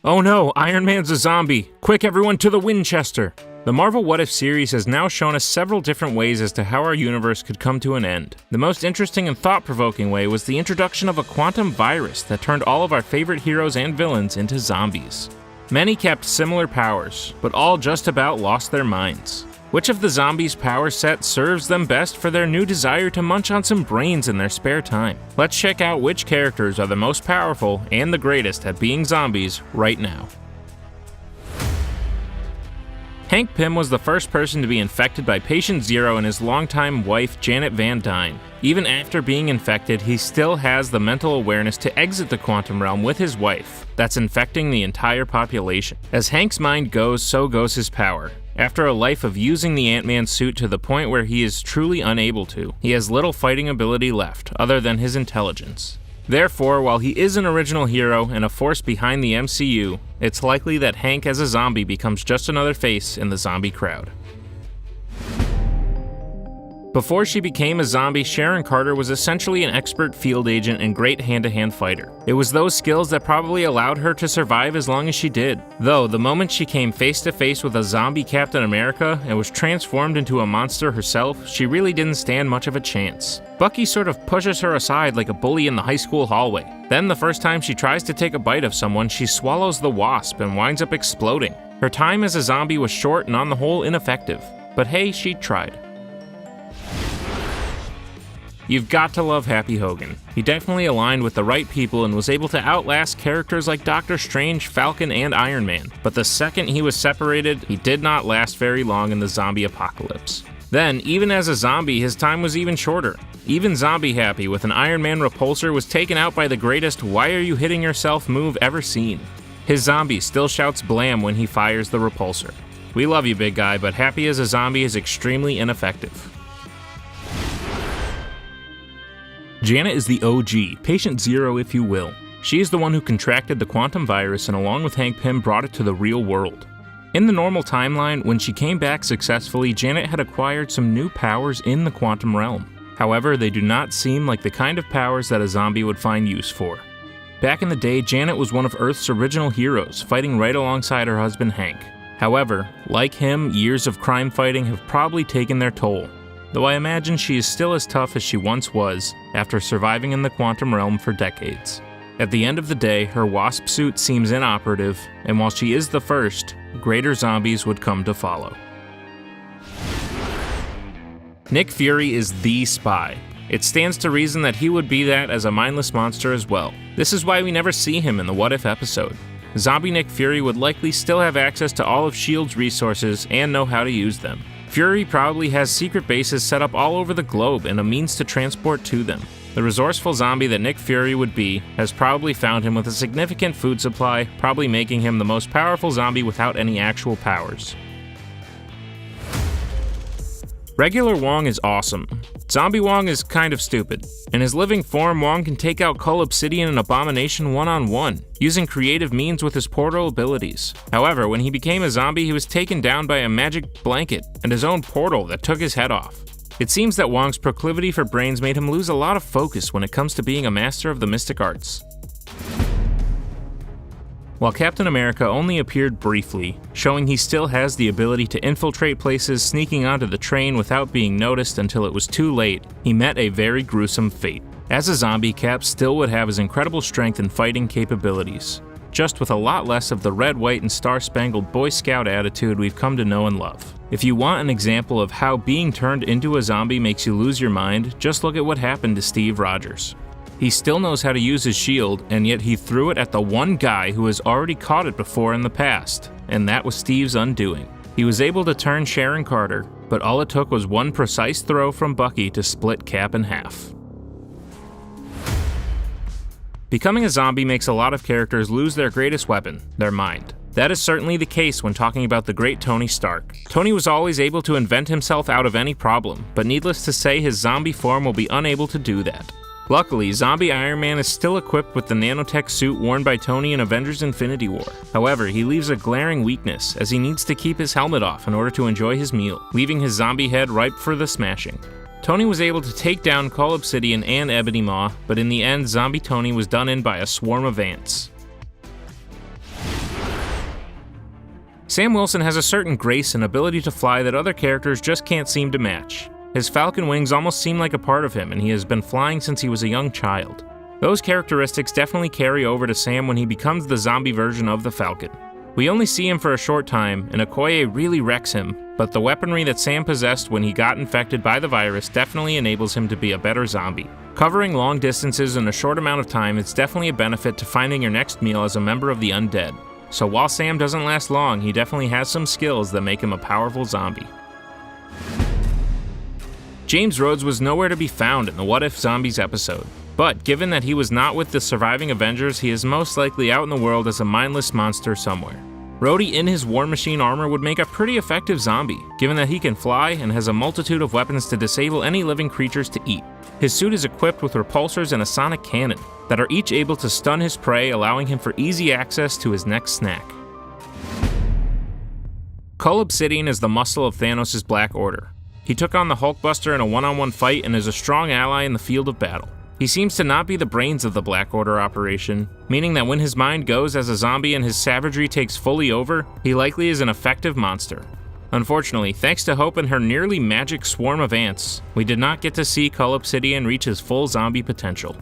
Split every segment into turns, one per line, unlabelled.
Oh no, Iron Man's a zombie! Quick everyone to the Winchester! The Marvel What If series has now shown us several different ways as to how our universe could come to an end. The most interesting and thought-provoking way was the introduction of a quantum virus that turned all of our favorite heroes and villains into zombies. Many kept similar powers, but all just about lost their minds. Which of the zombies' power set serves them best for their new desire to munch on some brains in their spare time? Let's check out which characters are the most powerful and the greatest at being zombies right now. Hank Pym was the first person to be infected by Patient Zero and his longtime wife Janet Van Dyne. Even after being infected, he still has the mental awareness to exit the quantum realm with his wife. That's infecting the entire population. As Hank's mind goes, so goes his power. After a life of using the Ant-Man suit to the point where he is truly unable to, he has little fighting ability left, other than his intelligence. Therefore, while he is an original hero and a force behind the MCU, it's likely that Hank as a zombie becomes just another face in the zombie crowd. Before she became a zombie, Sharon Carter was essentially an expert field agent and great hand-to-hand fighter. It was those skills that probably allowed her to survive as long as she did. Though, the moment she came face-to-face with a zombie Captain America and was transformed into a monster herself, she really didn't stand much of a chance. Bucky sort of pushes her aside like a bully in the high school hallway. Then the first time she tries to take a bite of someone, she swallows the Wasp and winds up exploding. Her time as a zombie was short and on the whole ineffective. But hey, she tried. You've got to love Happy Hogan. He definitely aligned with the right people and was able to outlast characters like Doctor Strange, Falcon, and Iron Man. But the second he was separated, he did not last very long in the zombie apocalypse. Then, even as a zombie, his time was even shorter. Even Zombie Happy with an Iron Man repulsor was taken out by the greatest "why are you hitting yourself" move ever seen. His zombie still shouts blam when he fires the repulsor. We love you, big guy, but Happy as a zombie is extremely ineffective. Janet is the OG, Patient Zero if you will. She is the one who contracted the quantum virus and along with Hank Pym brought it to the real world. In the normal timeline, when she came back successfully, Janet had acquired some new powers in the quantum realm. However, they do not seem like the kind of powers that a zombie would find use for. Back in the day, Janet was one of Earth's original heroes, fighting right alongside her husband Hank. However, like him, years of crime fighting have probably taken their toll. Though I imagine she is still as tough as she once was, after surviving in the quantum realm for decades. At the end of the day, her Wasp suit seems inoperative, and while she is the first, greater zombies would come to follow. Nick Fury is the spy. It stands to reason that he would be that as a mindless monster as well. This is why we never see him in the What If episode. Zombie Nick Fury would likely still have access to all of S.H.I.E.L.D.'s resources and know how to use them. Fury probably has secret bases set up all over the globe and a means to transport to them. The resourceful zombie that Nick Fury would be has probably found him with a significant food supply, probably making him the most powerful zombie without any actual powers. Regular Wong is awesome. Zombie Wong is kind of stupid. In his living form, Wong can take out Cull Obsidian and Abomination one-on-one, using creative means with his portal abilities. However, when he became a zombie, he was taken down by a magic blanket and his own portal that took his head off. It seems that Wong's proclivity for brains made him lose a lot of focus when it comes to being a master of the mystic arts. While Captain America only appeared briefly, showing he still has the ability to infiltrate places, sneaking onto the train without being noticed until it was too late, he met a very gruesome fate. As a zombie, Cap still would have his incredible strength and fighting capabilities, just with a lot less of the red, white, and star-spangled Boy Scout attitude we've come to know and love. If you want an example of how being turned into a zombie makes you lose your mind, just look at what happened to Steve Rogers. He still knows how to use his shield, and yet he threw it at the one guy who has already caught it before in the past, and that was Steve's undoing. He was able to turn Sharon Carter, but all it took was one precise throw from Bucky to split Cap in half. Becoming a zombie makes a lot of characters lose their greatest weapon, their mind. That is certainly the case when talking about the great Tony Stark. Tony was always able to invent himself out of any problem, but needless to say his zombie form will be unable to do that. Luckily, Zombie Iron Man is still equipped with the nanotech suit worn by Tony in Avengers Infinity War. However, he leaves a glaring weakness, as he needs to keep his helmet off in order to enjoy his meal, leaving his zombie head ripe for the smashing. Tony was able to take down Cull Obsidian and Ebony Maw, but in the end, Zombie Tony was done in by a swarm of ants. Sam Wilson has a certain grace and ability to fly that other characters just can't seem to match. His falcon wings almost seem like a part of him, and he has been flying since he was a young child. Those characteristics definitely carry over to Sam when he becomes the zombie version of the Falcon. We only see him for a short time, and Okoye really wrecks him, but the weaponry that Sam possessed when he got infected by the virus definitely enables him to be a better zombie. Covering long distances in a short amount of time is definitely a benefit to finding your next meal as a member of the undead. So while Sam doesn't last long, he definitely has some skills that make him a powerful zombie. James Rhodes was nowhere to be found in the What If Zombies episode, but given that he was not with the surviving Avengers, he is most likely out in the world as a mindless monster somewhere. Rhodey in his War Machine armor would make a pretty effective zombie, given that he can fly and has a multitude of weapons to disable any living creatures to eat. His suit is equipped with repulsors and a sonic cannon that are each able to stun his prey, allowing him for easy access to his next snack. Cull Obsidian is the muscle of Thanos' Black Order. He took on the Hulkbuster in a one-on-one fight and is a strong ally in the field of battle. He seems to not be the brains of the Black Order operation, meaning that when his mind goes as a zombie and his savagery takes fully over, he likely is an effective monster. Unfortunately, thanks to Hope and her nearly magic swarm of ants, we did not get to see Cull Obsidian reach his full zombie potential.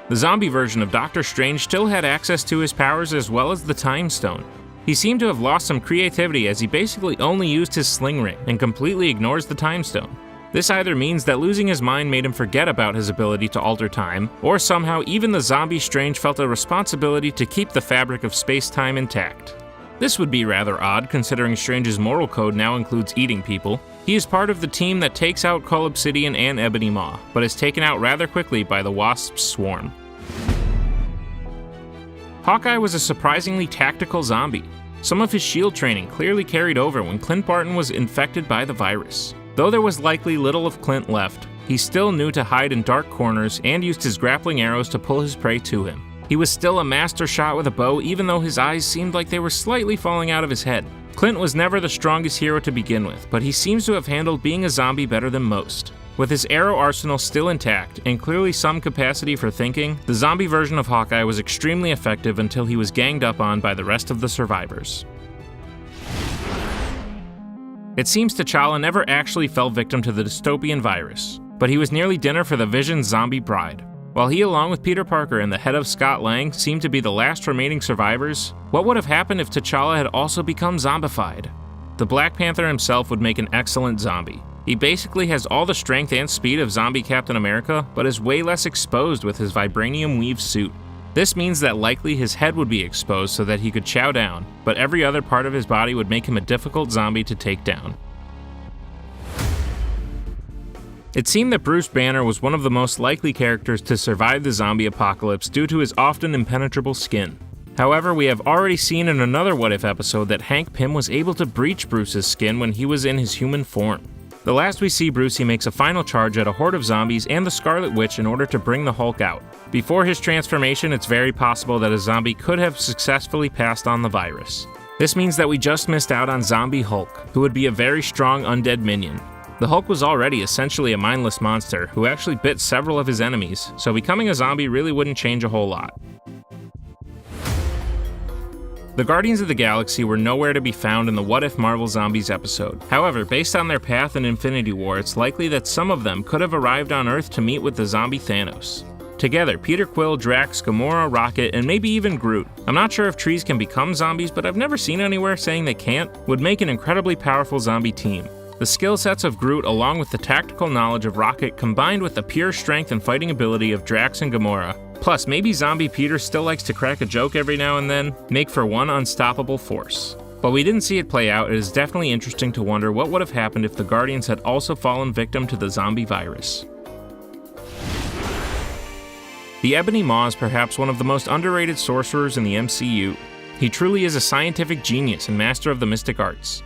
The zombie version of Doctor Strange still had access to his powers as well as the Time Stone. He seemed to have lost some creativity as he basically only used his sling ring and completely ignores the Time Stone. This either means that losing his mind made him forget about his ability to alter time, or somehow even the zombie Strange felt a responsibility to keep the fabric of space-time intact. This would be rather odd considering Strange's moral code now includes eating people. He is part of the team that takes out Cull Obsidian and Ebony Maw, but is taken out rather quickly by the Wasp's swarm. Hawkeye was a surprisingly tactical zombie. Some of his shield training clearly carried over when Clint Barton was infected by the virus. Though there was likely little of Clint left, he still knew to hide in dark corners and used his grappling arrows to pull his prey to him. He was still a master shot with a bow even though his eyes seemed like they were slightly falling out of his head. Clint was never the strongest hero to begin with, but he seems to have handled being a zombie better than most. With his arrow arsenal still intact, and clearly some capacity for thinking, the zombie version of Hawkeye was extremely effective until he was ganged up on by the rest of the survivors. It seems T'Challa never actually fell victim to the dystopian virus, but he was nearly dinner for the Vision's zombie bride. While he, along with Peter Parker and the head of Scott Lang, seemed to be the last remaining survivors, what would have happened if T'Challa had also become zombified? The Black Panther himself would make an excellent zombie. He basically has all the strength and speed of zombie Captain America, but is way less exposed with his vibranium weave suit. This means that likely his head would be exposed so that he could chow down, but every other part of his body would make him a difficult zombie to take down. It seemed that Bruce Banner was one of the most likely characters to survive the zombie apocalypse due to his often impenetrable skin. However, we have already seen in another What If episode that Hank Pym was able to breach Bruce's skin when he was in his human form. The last we see Bruce, he makes a final charge at a horde of zombies and the Scarlet Witch in order to bring the Hulk out. Before his transformation, it's very possible that a zombie could have successfully passed on the virus. This means that we just missed out on Zombie Hulk, who would be a very strong undead minion. The Hulk was already essentially a mindless monster who actually bit several of his enemies, so becoming a zombie really wouldn't change a whole lot. The Guardians of the Galaxy were nowhere to be found in the What If Marvel Zombies episode. However, based on their path in Infinity War, it's likely that some of them could have arrived on Earth to meet with the zombie Thanos. Together, Peter Quill, Drax, Gamora, Rocket, and maybe even Groot, I'm not sure if trees can become zombies, but I've never seen anywhere saying they can't, would make an incredibly powerful zombie team. The skill sets of Groot along with the tactical knowledge of Rocket combined with the pure strength and fighting ability of Drax and Gamora, plus maybe zombie Peter still likes to crack a joke every now and then, make for one unstoppable force. While we didn't see it play out, it is definitely interesting to wonder what would have happened if the Guardians had also fallen victim to the zombie virus. The Ebony Maw is perhaps one of the most underrated sorcerers in the MCU. He truly is a scientific genius and master of the mystic arts.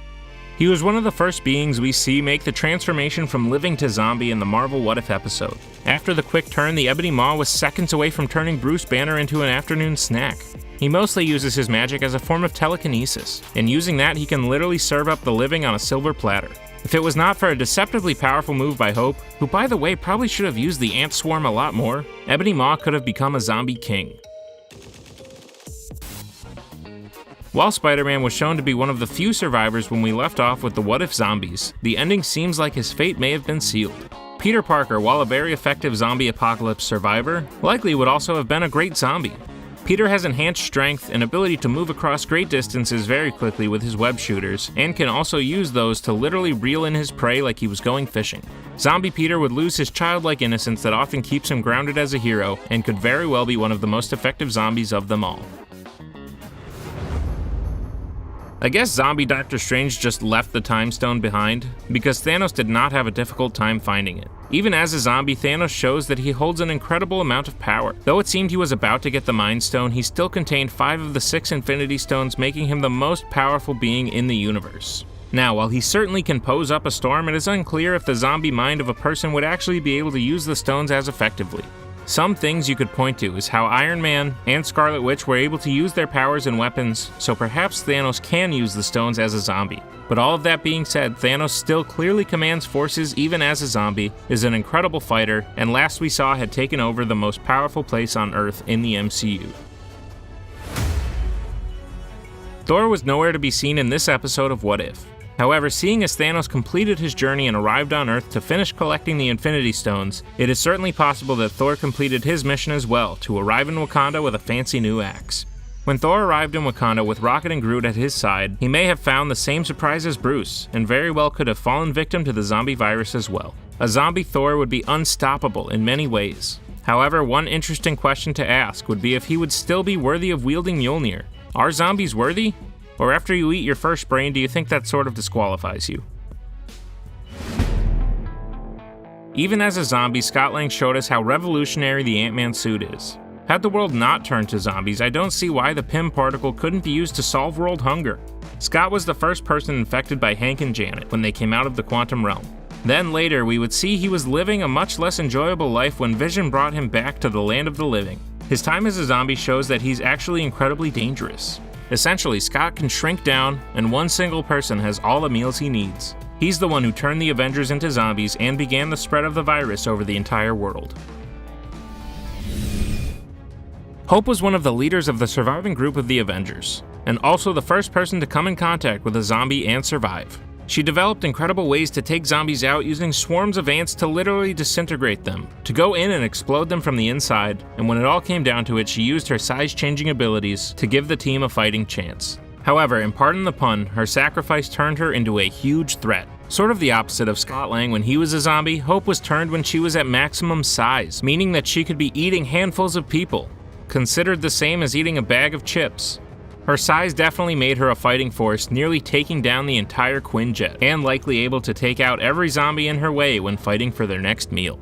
He was one of the first beings we see make the transformation from living to zombie in the Marvel What If episode. After the quick turn, the Ebony Maw was seconds away from turning Bruce Banner into an afternoon snack. He mostly uses his magic as a form of telekinesis, and using that he can literally serve up the living on a silver platter. If it was not for a deceptively powerful move by Hope, who by the way probably should have used the ant swarm a lot more, Ebony Maw could have become a zombie king. While Spider-Man was shown to be one of the few survivors when we left off with the What If zombies, the ending seems like his fate may have been sealed. Peter Parker, while a very effective zombie apocalypse survivor, likely would also have been a great zombie. Peter has enhanced strength and ability to move across great distances very quickly with his web shooters, and can also use those to literally reel in his prey like he was going fishing. Zombie Peter would lose his childlike innocence that often keeps him grounded as a hero, and could very well be one of the most effective zombies of them all. I guess zombie Doctor Strange just left the Time Stone behind, because Thanos did not have a difficult time finding it. Even as a zombie, Thanos shows that he holds an incredible amount of power. Though it seemed he was about to get the Mind Stone, he still contained 5 of the 6 Infinity Stones, making him the most powerful being in the universe. Now, while he certainly can pose up a storm, it is unclear if the zombie mind of a person would actually be able to use the stones as effectively. Some things you could point to is how Iron Man and Scarlet Witch were able to use their powers and weapons, so perhaps Thanos can use the stones as a zombie. But all of that being said, Thanos still clearly commands forces even as a zombie, is an incredible fighter, and last we saw had taken over the most powerful place on Earth in the MCU. Thor was nowhere to be seen in this episode of What If. However, seeing as Thanos completed his journey and arrived on Earth to finish collecting the Infinity Stones, it is certainly possible that Thor completed his mission as well, to arrive in Wakanda with a fancy new axe. When Thor arrived in Wakanda with Rocket and Groot at his side, he may have found the same surprise as Bruce, and very well could have fallen victim to the zombie virus as well. A zombie Thor would be unstoppable in many ways. However, one interesting question to ask would be if he would still be worthy of wielding Mjolnir. Are zombies worthy? Or after you eat your first brain, do you think that sort of disqualifies you? Even as a zombie, Scott Lang showed us how revolutionary the Ant-Man suit is. Had the world not turned to zombies, I don't see why the Pym particle couldn't be used to solve world hunger. Scott was the first person infected by Hank and Janet when they came out of the quantum realm. Then later, we would see he was living a much less enjoyable life when Vision brought him back to the land of the living. His time as a zombie shows that he's actually incredibly dangerous. Essentially, Scott can shrink down, and one single person has all the meals he needs. He's the one who turned the Avengers into zombies and began the spread of the virus over the entire world. Hope was one of the leaders of the surviving group of the Avengers, and also the first person to come in contact with a zombie and survive. She developed incredible ways to take zombies out using swarms of ants to literally disintegrate them, to go in and explode them from the inside, and when it all came down to it, she used her size-changing abilities to give the team a fighting chance. However, and pardon the pun, her sacrifice turned her into a huge threat. Sort of the opposite of Scott Lang when he was a zombie, Hope was turned when she was at maximum size, meaning that she could be eating handfuls of people, considered the same as eating a bag of chips. Her size definitely made her a fighting force, nearly taking down the entire Quinjet, and likely able to take out every zombie in her way when fighting for their next meal.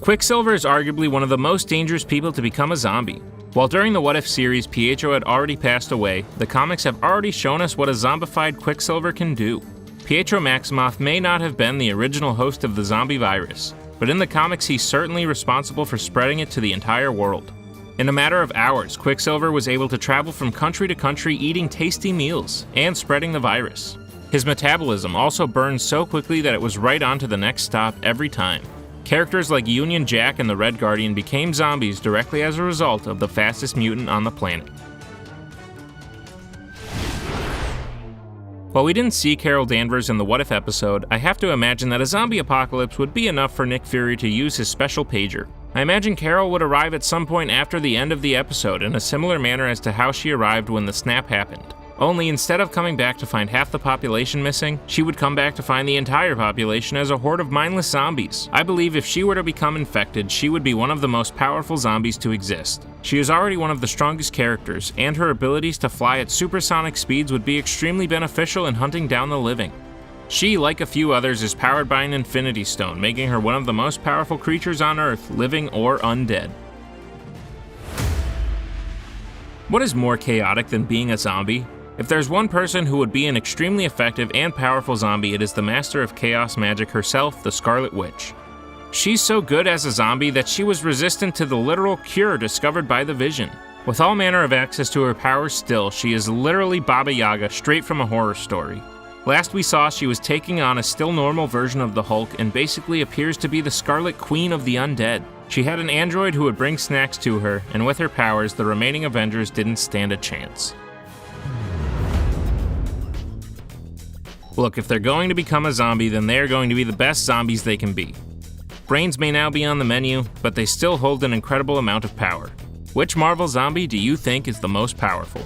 Quicksilver is arguably one of the most dangerous people to become a zombie. While during the What If series Pietro had already passed away, the comics have already shown us what a zombified Quicksilver can do. Pietro Maximoff may not have been the original host of the zombie virus, but in the comics he's certainly responsible for spreading it to the entire world. In a matter of hours, Quicksilver was able to travel from country to country eating tasty meals and spreading the virus. His metabolism also burned so quickly that it was right on to the next stop every time. Characters like Union Jack and the Red Guardian became zombies directly as a result of the fastest mutant on the planet. While we didn't see Carol Danvers in the What If episode, I have to imagine that a zombie apocalypse would be enough for Nick Fury to use his special pager. I imagine Carol would arrive at some point after the end of the episode in a similar manner as to how she arrived when the snap happened. Only instead of coming back to find half the population missing, she would come back to find the entire population as a horde of mindless zombies. I believe if she were to become infected, she would be one of the most powerful zombies to exist. She is already one of the strongest characters, and her abilities to fly at supersonic speeds would be extremely beneficial in hunting down the living. She, like a few others, is powered by an Infinity Stone, making her one of the most powerful creatures on Earth, living or undead. What is more chaotic than being a zombie? If there's one person who would be an extremely effective and powerful zombie, it is the master of chaos magic herself, the Scarlet Witch. She's so good as a zombie that she was resistant to the literal cure discovered by the Vision. With all manner of access to her powers still, she is literally Baba Yaga straight from a horror story. Last we saw, she was taking on a still normal version of the Hulk and basically appears to be the Scarlet Queen of the Undead. She had an android who would bring snacks to her, and with her powers, the remaining Avengers didn't stand a chance. Look, if they're going to become a zombie, then they're going to be the best zombies they can be. Brains may now be on the menu, but they still hold an incredible amount of power. Which Marvel zombie do you think is the most powerful?